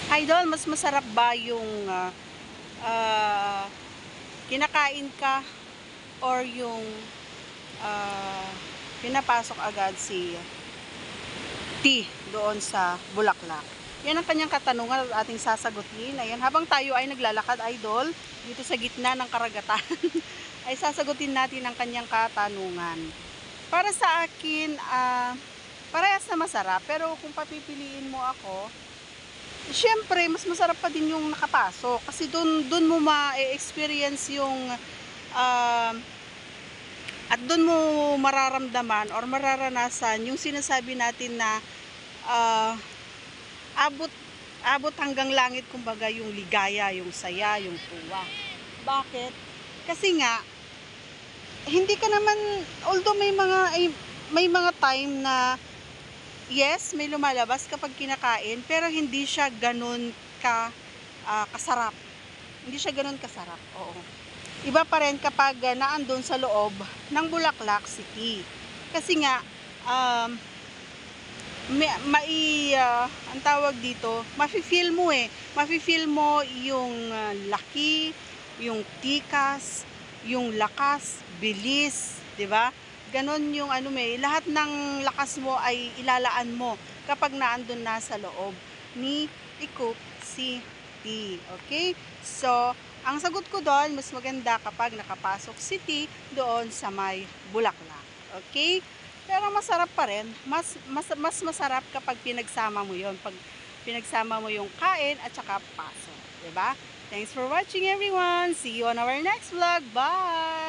Idol, mas masarap ba yung ah, kinakain ka or yung ah, pinapasok agad si tea doon sa bulaklak? Yan ang kanyang katanungan at ating sasagutin. Ayan, habang tayo ay naglalakad, idol, dito sa gitna ng karagatan, ay sasagutin natin ang kanyang katanungan. Para sa akin, parehas na masarap. Pero kung papipiliin mo ako, siyempre, mas masarap pa din yung nakapasok. Kasi dun mo ma-experience yung uh, at dun mo mararamdaman or mararanasan yung sinasabi natin na uh, abot abot hanggang langit, kumbaga, yung ligaya, yung saya, yung tuwa. Bakit? Kasi nga hindi ka naman, although may mga time na yes, may lumalabas kapag kinakain, pero hindi siya ganun kasarap. Hindi siya ganun kasarap. Oo. Iba pa rin kapag naandun sa loob ng Bulaklak City. Kasi nga ang tawag dito, mafi-feel mo Mafi-feel mo yung laki, yung tikas, yung lakas, bilis, 'di ba? Ganon yung lahat ng lakas mo ay ilalaan mo kapag naandun na sa loob ni Ikup City. Okay? So, ang sagot ko doon, mas maganda kapag nakapasok si T doon sa may Bulaklak. Okay? Pero masarap pa rin. Mas masarap kapag pinagsama mo yon. Pag pinagsama mo yung kain at saka pasok. 'Di ba? Thanks for watching, everyone. See you on our next vlog. Bye!